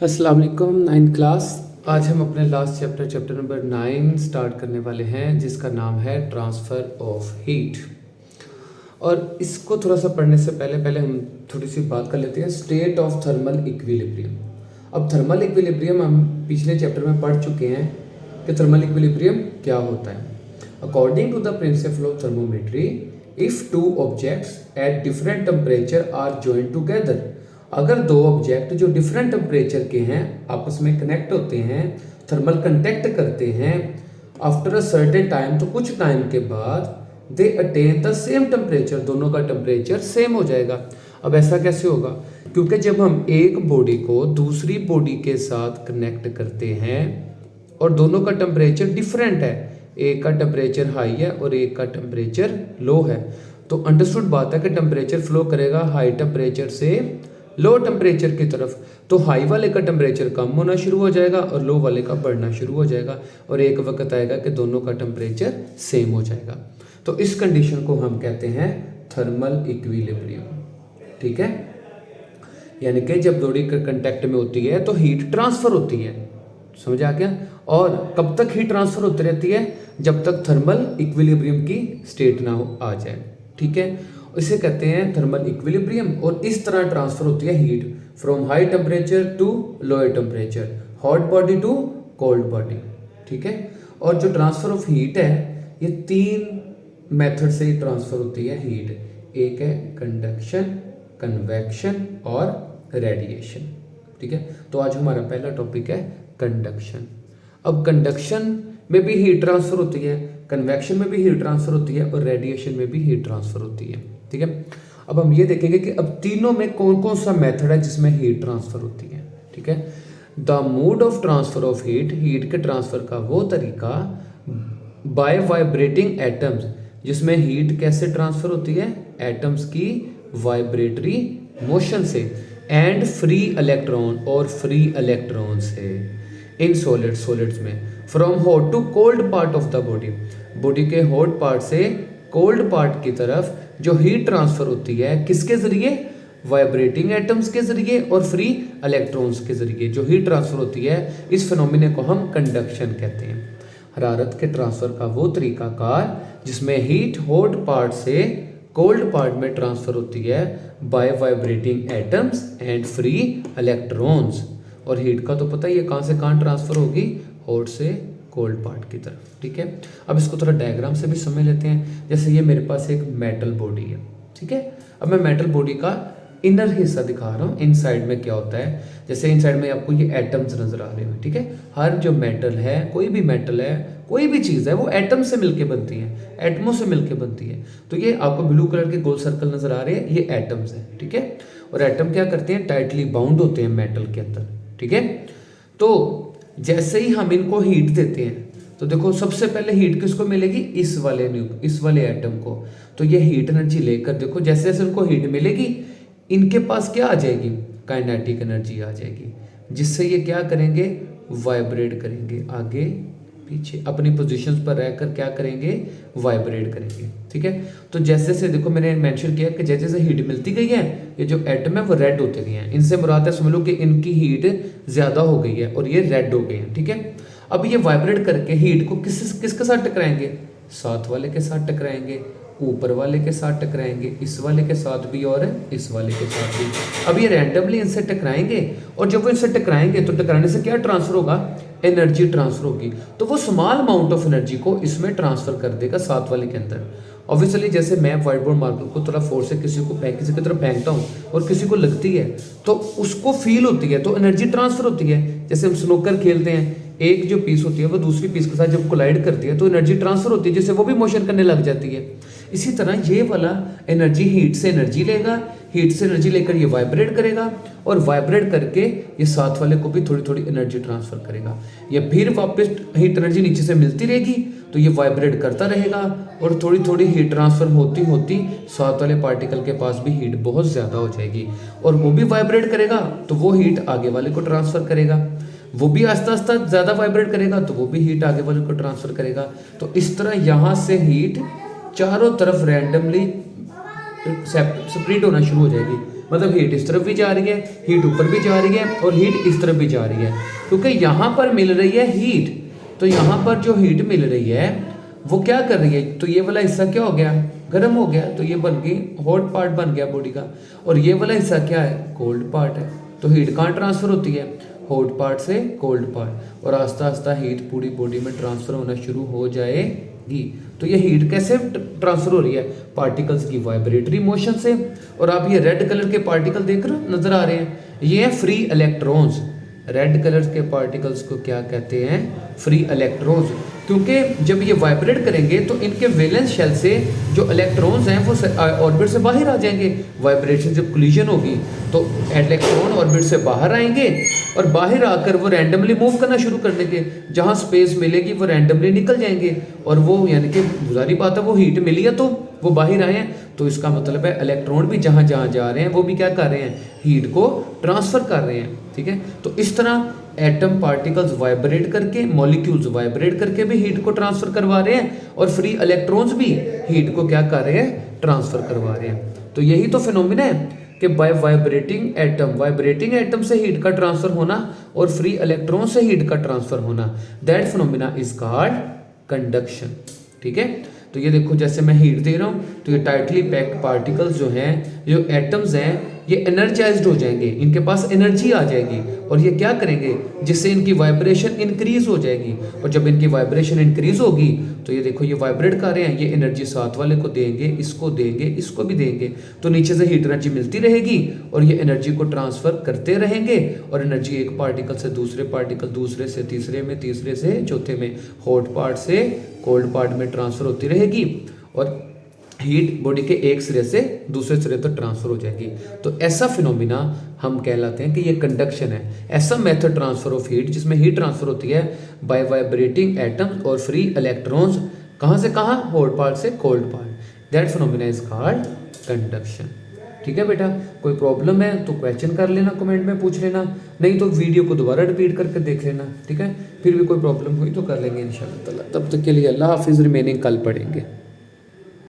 अस्सलाम वालेकुम। 9th class. आज हम अपने लास्ट चैप्टर नंबर 9 स्टार्ट करने वाले हैं, जिसका नाम है ट्रांसफ़र ऑफ हीट। और इसको थोड़ा सा पढ़ने से पहले पहले हम थोड़ी सी बात कर लेते हैं स्टेट ऑफ थर्मल इक्विलिब्रियम। अब थर्मल इक्विलिब्रियम हम पिछले चैप्टर में पढ़ चुके हैं कि थर्मल इक्विलिब्रियम क्या होता है। According to the principle of thermometry, if two objects at different temperature are joined together, अगर दो ऑब्जेक्ट जो डिफरेंट टेम्परेचर के हैं आपस में कनेक्ट होते हैं, थर्मल कंटेक्ट करते हैं, आफ्टर अ सर्टेन टाइम, तो कुछ टाइम के बाद they attain the same temperature, दोनों का टेम्परेचर सेम हो जाएगा। अब ऐसा कैसे होगा? क्योंकि जब हम एक बॉडी को दूसरी बॉडी के साथ कनेक्ट करते हैं और दोनों का टेम्परेचर डिफरेंट है, एक का टेम्परेचर हाई है और एक का टेम्परेचर लो है, तो अंडरस्टूड बात है कि टेम्परेचर फ्लो करेगा हाई टेम्परेचर से लो टेम्परेचर की तरफ। तो हाई वाले का टेम्परेचर कम होना शुरू हो जाएगा और लो वाले का बढ़ना शुरू हो जाएगा, और एक वक्त आएगा कि दोनों का टेम्परेचर सेम हो जाएगा। तो इस कंडीशन को हम कहते हैं थर्मल इक्विलिब्रियम। ठीक है, यानी कि जब बॉडी कंटेक्ट में होती है तो हीट ट्रांसफर होती है। समझ आ गया? और कब तक हीट ट्रांसफर होती रहती है? जब तक थर्मल इक्विलिब्रियम की स्टेट ना हो आ जाए। ठीक है, इसे कहते हैं थर्मल इक्विलिब्रियम। और इस तरह ट्रांसफर होती है heat from high temperature to lower temperature, hot body to cold body. ठीक है, और जो ट्रांसफर ऑफ हीट है ये तीन मेथड से ट्रांसफर होती है हीट। एक है कंडक्शन, कन्वेक्शन और रेडिएशन। ठीक है, तो आज हमारा पहला टॉपिक है कंडक्शन। अब कंडक्शन में भी हीट ट्रांसफर होती है, कन्वेक्शन में भी हीट ट्रांसफर होती है और रेडिएशन में भी हीट ट्रांसफर होती है। ठीक है, अब हम ये देखेंगे कि अब तीनों में कौन कौन सा मेथड है जिसमें हीट ट्रांसफर होती है। ठीक है, the mode of transfer of heat, heat के ट्रांसफर का वो तरीका बाय वाइब्रेटिंग एटम्स, जिसमें हीट कैसे ट्रांसफर होती है? एटम्स की वाइब्रेटरी मोशन से, एंड फ्री इलेक्ट्रॉन और फ्री इलेक्ट्रॉन से इन सॉलिड्स में, from hot to cold part of the body, body के हॉट पार्ट से कोल्ड पार्ट की तरफ जो हीट ट्रांसफर होती है किसके जरिए? वाइब्रेटिंग एटम्स के जरिए और फ्री इलेक्ट्रॉन्स के जरिए जो हीट ट्रांसफर होती है, इस फिनोमिना को हम कंडक्शन कहते हैं। हरारत के ट्रांसफर का वो तरीकाकार जिसमें हीट हॉट पार्ट से कोल्ड पार्ट में ट्रांसफर होती है by vibrating atoms and free electrons. और हीट का तो पता ही है कहाँ से कहाँ ट्रांसफर होगी, हॉट से कोल्ड पार्ट की तरफ। ठीक है, अब इसको थोड़ा डायग्राम से भी समझ लेते हैं। जैसे ये मेरे पास एक मेटल बॉडी है। ठीक है, अब मैं मेटल बॉडी का इनर हिस्सा दिखा रहा हूँ। इनसाइड में क्या होता है? जैसे इनसाइड में आपको ये एटम्स नजर आ रहे हैं। ठीक है, हर जो मेटल है, कोई भी मेटल है, कोई भी चीज़ है, वो एटम से मिलके बनती है, एटमों से मिलके बनती है। तो ये आपको ब्लू कलर के गोल सर्कल नजर आ रहे हैं, ये एटम्स हैं। ठीक है, और एटम क्या करते हैं? टाइटली बाउंड होते हैं मेटल के अंदर। ठीक है, तो जैसे ही हम इनको हीट देते हैं तो देखो सबसे पहले हीट किसको मिलेगी? इस वाले एटम को। तो ये हीट एनर्जी लेकर देखो जैसे जैसे उनको हीट मिलेगी, इनके पास क्या आ जाएगी? काइनेटिक एनर्जी आ जाएगी, जिससे ये क्या करेंगे? वाइब्रेट करेंगे, आगे पीछे अपनी पोजीशंस पर रहकर क्या करेंगे? वाइब्रेट करेंगे। ठीक है, तो जैसे जैसे देखो मैंने मेंशन किया कि जैसे जैसे हीट मिलती गई है, ये जो एटम है वो रेड होते गए हैं। इनसे मुराद है, समझ लो कि इनकी हीट ज्यादा हो गई है और ये रेड हो गए हैं। ठीक है, अब ये वाइब्रेट करके हीट को किसके साथ टकराएंगे? साथ वाले के साथ टकराएंगे, ऊपर वाले के साथ टकराएंगे, इस वाले के साथ भी और इस वाले के साथ भी। अब ये रैंडमली इनसे टकराएंगे, और जब वो इनसे टकराएंगे तो टकराने से क्या ट्रांसफर होगा? एनर्जी ट्रांसफर होगी। तो वो स्मॉल अमाउंट ऑफ एनर्जी को इसमें ट्रांसफर कर देगा साथ वाले के अंदर। ऑब्वियसली जैसे मैं व्हाइट बोर्ड मार्कर को थोड़ा फोर्स से किसी की तरफ फेंकता हूँ और किसी को लगती है तो उसको फील होती है, तो एनर्जी ट्रांसफर होती है। जैसे हम स्नूकर खेलते हैं, एक जो पीस होती है वो दूसरी पीस के साथ जब कोलाइड करती है तो एनर्जी ट्रांसफर होती है, जिससे वो भी मोशन करने लग जाती है। इसी तरह ये वाला एनर्जी हीट से एनर्जी लेगा, हीट से एनर्जी लेकर ये वाइब्रेट करेगा, और वाइब्रेट करके ये साथ वाले को भी थोड़ी थोड़ी एनर्जी ट्रांसफर करेगा। ये फिर वापस हीट एनर्जी नीचे से मिलती रहेगी, तो ये वाइब्रेट करता रहेगा, और थोड़ी थोड़ी हीट ट्रांसफर होती होती साथ वाले पार्टिकल के पास भी हीट बहुत ज़्यादा हो जाएगी, और वो भी वाइब्रेट करेगा तो वो हीट आगे वाले को ट्रांसफर करेगा, वो भी आस्ता आस्ता ज़्यादा वाइब्रेट करेगा तो वो भी हीट आगे वाले को ट्रांसफर करेगा। तो इस तरह यहाँ से हीट चारों तरफ रैंडमली स्प्रेड होना शुरू हो जाएगी। मतलब हीट इस तरफ भी जा रही है, हीट ऊपर भी जा रही है और हीट इस तरफ भी जा रही है। क्योंकि यहाँ पर मिल रही है हीट, तो यहाँ पर जो हीट मिल रही है वो क्या कर रही है, तो ये वाला हिस्सा क्या हो गया, गर्म हो गया, तो ये बन गई हॉट पार्ट बन गया बॉडी का। और ये वाला हिस्सा क्या है, कोल्ड पार्ट है। तो हीट कहाँ ट्रांसफर होती है, हॉट पार्ट से कोल्ड पार्ट, और आस्ता आस्ता हीट पूरी बॉडी में ट्रांसफर होना शुरू हो जाएगी। तो ये हीट कैसे ट्रांसफर हो रही है, पार्टिकल्स की वाइब्रेटरी मोशन से। और आप ये रेड कलर के पार्टिकल देख रहे नजर आ रहे हैं, ये है फ्री इलेक्ट्रॉन्स। रेड कलर के पार्टिकल्स को क्या कहते हैं, फ्री इलेक्ट्रॉन्स। क्योंकि जब ये वाइब्रेट करेंगे तो इनके वैलेंस शेल से जो इलेक्ट्रॉन्स हैं वो ऑर्बिट से बाहर आ जाएंगे। वाइब्रेशन जब कोलिजन होगी तो इलेक्ट्रॉन ऑर्बिट से बाहर आएंगे और बाहर आकर वो रैंडमली मूव करना शुरू कर देंगे। जहाँ स्पेस मिलेगी वो रैंडमली निकल जाएंगे, और वो यानी कि गुजारी बात है, वो हीट मिली है तो वो बाहर आए हैं। तो इसका मतलब है इलेक्ट्रॉन भी जहाँ जहाँ जा रहे हैं वो भी क्या कर रहे हैं, हीट को ट्रांसफर कर रहे हैं। ठीक है, तो इस तरह एटम पार्टिकल्स वाइब्रेट करके, मॉलिक्यूल्स वाइब्रेट करके भी हीट को ट्रांसफर करवा रहे हैं, और फ्री इलेक्ट्रॉन्स भी हीट को क्या कर रहे हैं, ट्रांसफर करवा रहे हैं। तो यही तो फिनोमिना है कि बाय वाइब्रेटिंग एटम से हीट का ट्रांसफर होना और फ्री इलेक्ट्रॉन से हीट का ट्रांसफर होना, that phenomena is called conduction. ठीक है, तो ये देखो जैसे मैं हीट दे रहा हूँ तो ये टाइटली पैक्ड पार्टिकल्स जो हैं, जो एटम्स हैं, ये एनर्जाइज्ड हो जाएंगे, इनके पास एनर्जी आ जाएगी, और ये क्या करेंगे, जिससे इनकी वाइब्रेशन इंक्रीज हो जाएगी। और जब इनकी वाइब्रेशन इंक्रीज होगी तो ये देखो ये वाइब्रेट कर रहे हैं, ये एनर्जी साथ वाले को देंगे, इसको देंगे, इसको भी देंगे, तो नीचे से हीट एनर्जी मिलती रहेगी और ये एनर्जी को ट्रांसफर करते रहेंगे। और एनर्जी एक पार्टिकल से दूसरे पार्टिकल, दूसरे से तीसरे में, तीसरे से चौथे में, हॉट पार्ट से कोल्ड पार्ट में ट्रांसफर होती रहेगी, और हीट बॉडी के एक सिरे से दूसरे सिरे तक ट्रांसफर हो जाएगी। तो ऐसा फिनोमिना हम कहलाते हैं कि ये कंडक्शन है। ऐसा मेथड ट्रांसफर ऑफ हीट जिसमें हीट ट्रांसफर होती है बाय वाइब्रेटिंग एटम्स और फ्री इलेक्ट्रॉन्स, कहाँ से कहाँ, हॉट पार्ट से cold part, that phenomena is called conduction. ठीक है बेटा, कोई प्रॉब्लम है तो क्वेश्चन कर लेना, कमेंट में पूछ लेना, नहीं तो वीडियो को दोबारा रिपीट करके देख लेना। ठीक है, फिर भी कोई प्रॉब्लम हुई तो कर लेंगे इंशाल्लाह। तब तक के लिए अल्लाह हाफिज़, रिमेनिंग कल पढ़ेंगे।